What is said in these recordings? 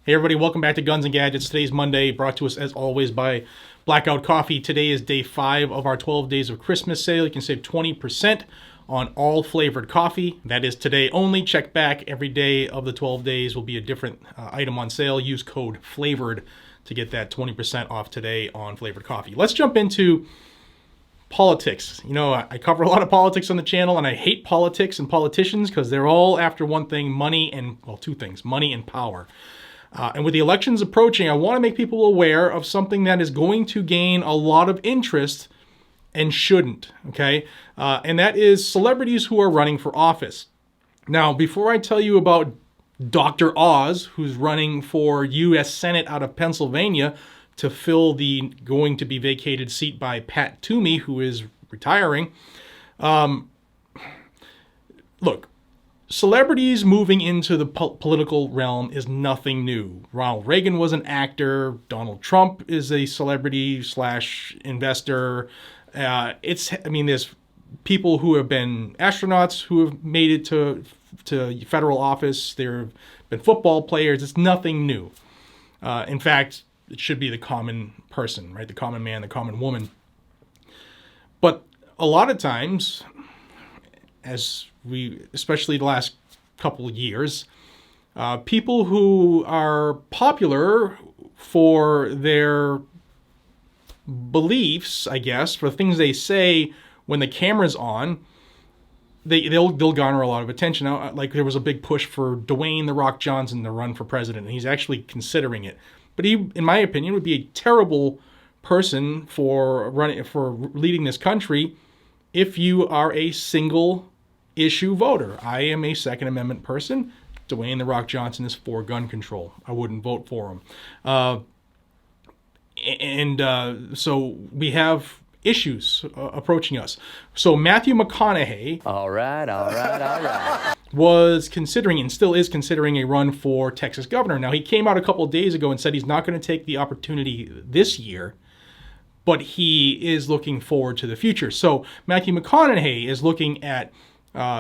Hey everybody, welcome back to Guns and Gadgets. Today's Monday, brought to us as always by Blackout Coffee. Today is day 5 of our 12 days of Christmas sale. You can save 20% on all flavored coffee. That is today only. Check back. Every day of the 12 days will be a different item on sale. Use code FLAVORED to get that 20% off today on flavored coffee. Let's jump into politics. You know, I cover a lot of politics on the channel, and I hate politics and politicians because they're all after one thing, money and, well, two things, money and power. And with the elections approaching, I want to make people aware of something that is going to gain a lot of interest and shouldn't, okay? And that is celebrities who are running for office. Now, before I tell you about Dr. Oz, who's running for U.S. Senate out of Pennsylvania to fill the going to be vacated seat by Pat Toomey, who is retiring, look, celebrities moving into the political realm is nothing new. Ronald Reagan was an actor. Donald Trump is a celebrity / investor. There's people who have been astronauts who have made it to federal office. There have been football players. It's nothing new. In fact, it should be the common person, right? The common man, the common woman. But a lot of times, especially the last couple of years, people who are popular for their beliefs, I guess, for things they say when the camera's on, they'll garner a lot of attention. Now, like there was a big push for Dwayne "The Rock" Johnson to run for president, and he's actually considering it. But he, in my opinion, would be a terrible person for leading this country if you are a single issue voter. I am a Second Amendment person. Dwayne "The Rock" Johnson is for gun control. I wouldn't vote for him. So we have issues approaching us. So Matthew McConaughey All right. was considering and still is considering a run for Texas governor. Now, he came out a couple of days ago and said he's not going to take the opportunity this year, but he is looking forward to the future. So Matthew McConaughey is looking at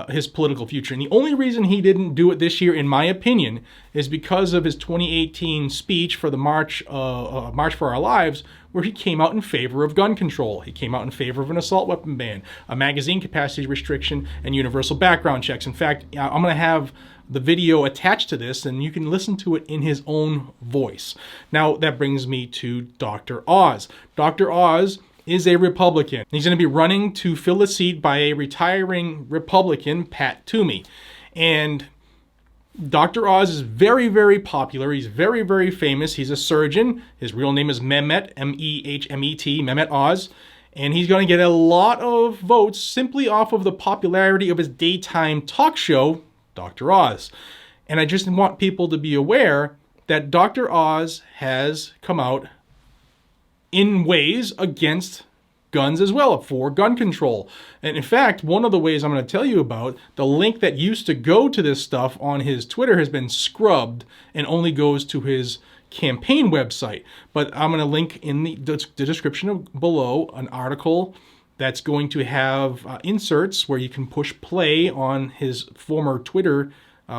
his political future. And the only reason he didn't do it this year, in my opinion, is because of his 2018 speech for the March for Our Lives, where he came out in favor of gun control. He came out in favor of an assault weapon ban, a magazine capacity restriction, and universal background checks. In fact, I'm going to have the video attached to this, and you can listen to it in his own voice. Now, that brings me to Dr. Oz. Dr. Oz is a Republican. He's going to be running to fill a seat by a retiring Republican, Pat Toomey. And Dr. Oz is very, very popular. He's very, very famous. He's a surgeon. His real name is Mehmet, M-E-H-M-E-T, Mehmet Oz. And he's going to get a lot of votes simply off of the popularity of his daytime talk show, Dr. Oz. And I just want people to be aware that Dr. Oz has come out in ways against guns as well, for gun control. And in fact, one of the ways I'm going to tell you about, the link that used to go to this stuff on his Twitter has been scrubbed and only goes to his campaign website. But I'm going to link in the description below an article that's going to have inserts where you can push play on his former Twitter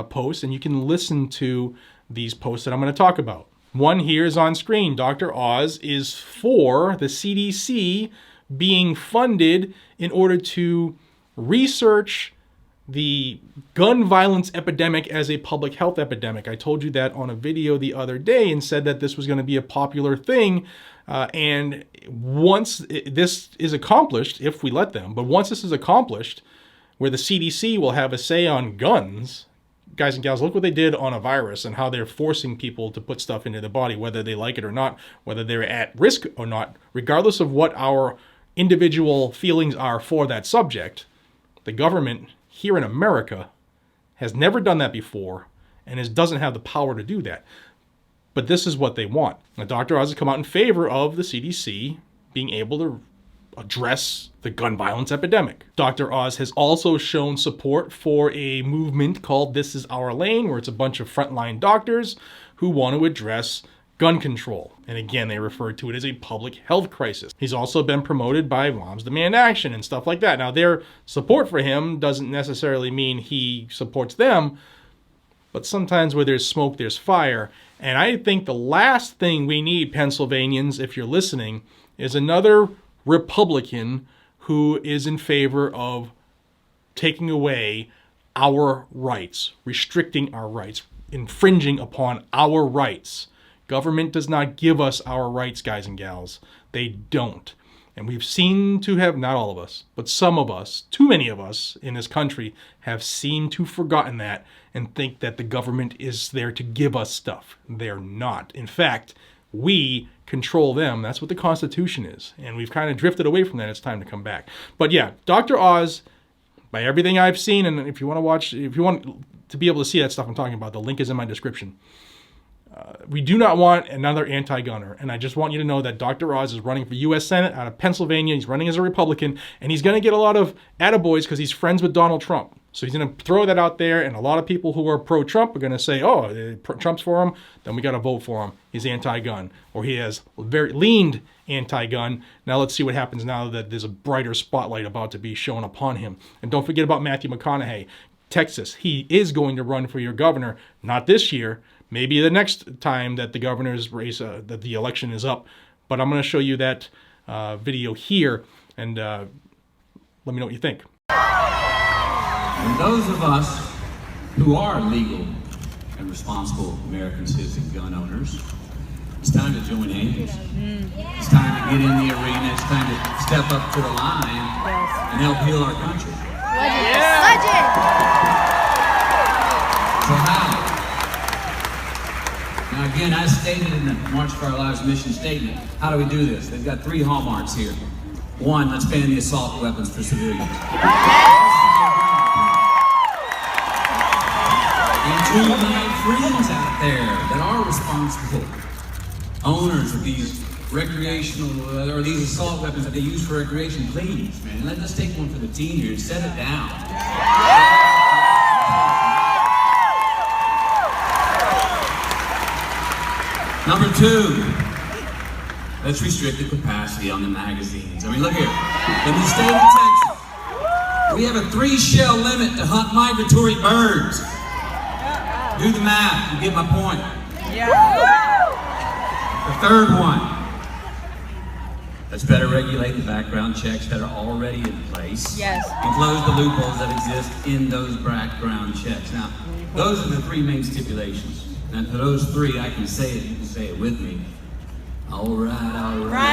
posts, and you can listen to these posts that I'm going to talk about. One here is on screen. Dr. Oz is for the CDC being funded in order to research the gun violence epidemic as a public health epidemic. I told you that on a video the other day and said that this was going to be a popular thing. And once this is accomplished, if we let them, but once this is accomplished, where the CDC will have a say on guns, guys and gals, look what they did on a virus and how they're forcing people to put stuff into the body, whether they like it or not, whether they're at risk or not, regardless of what our individual feelings are for that subject. The government here in America has never done that before and doesn't have the power to do that. But this is what they want. Now, Dr. Oz has come out in favor of the CDC being able to address the gun violence epidemic. Dr. Oz has also shown support for a movement called This Is Our Lane, where it's a bunch of frontline doctors who want to address gun control. And again, they refer to it as a public health crisis. He's also been promoted by Moms Demand Action and stuff like that. Now, their support for him doesn't necessarily mean he supports them, But sometimes where there's smoke, there's fire. And I think the last thing we need, Pennsylvanians, if you're listening, is another Republican who is in favor of taking away our rights, restricting our rights, infringing upon our rights. Government does not give us our rights, guys and gals. They don't. And we've seen to have, not all of us, but some of us, too many of us in this country, have seemed to have forgotten that and think that the government is there to give us stuff. They're not. In fact, we control them. That's what the Constitution is. And we've kind of drifted away from that. It's time to come back. But yeah, Dr. Oz, by everything I've seen, and if you want to watch, if you want to be able to see that stuff I'm talking about, the link is in my description. We do not want another anti-gunner. And I just want you to know that Dr. Oz is running for U.S. Senate out of Pennsylvania. He's running as a Republican. And he's going to get a lot of attaboys because he's friends with Donald Trump. So he's going to throw that out there. And a lot of people who are pro-Trump are going to say, oh, Trump's for him, then we got to vote for him. He's anti-gun. Or he has very leaned anti-gun. Now let's see what happens now that there's a brighter spotlight about to be shown upon him. And don't forget about Matthew McConaughey. Texas, he is going to run for your governor. Not this year. Maybe the next time that the governor's race, that the election is up. But I'm going to show you that video here, and let me know what you think. And those of us who are legal and responsible American citizen gun owners, it's time to join hands. It's time to get in the arena. It's time to step up to the line and help heal our country. Legend! So how? Now again, as stated in the March for Our Lives mission statement, how do we do this? They've got 3 hallmarks here. 1, let's ban the assault weapons for civilians. And 2, my friends out there that are responsible owners of these recreational or these assault weapons that they use for recreation, please, man, let's take one for the team here and set it down. Number 2, let's restrict the capacity on the magazines. I mean, look here. In the state of Texas, we have a 3-shell limit to hunt migratory birds. Do the math, you get my point. The 3rd one, let's better regulate the background checks that are already in place. Yes. And close the loopholes that exist in those background checks. Now, those are the 3 main stipulations. And for those 3, I can say it, you can say it with me. All right, all right.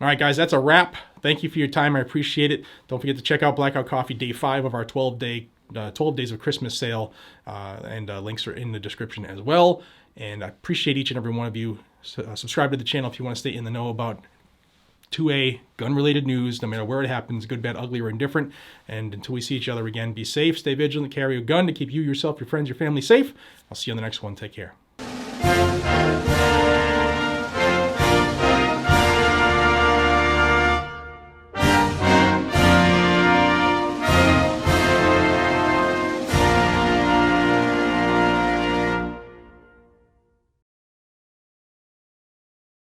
All right, guys, that's a wrap. Thank you for your time. I appreciate it. Don't forget to check out Blackout Coffee Day 5 of our 12 Days of Christmas sale. And links are in the description as well. And I appreciate each and every one of you. Subscribe to the channel if you want to stay in the know about 2A gun-related news, no matter where it happens, good, bad, ugly, or indifferent. And until we see each other again, be safe, stay vigilant, carry a gun to keep you, yourself, your friends, your family safe. I'll see you on the next one. Take care.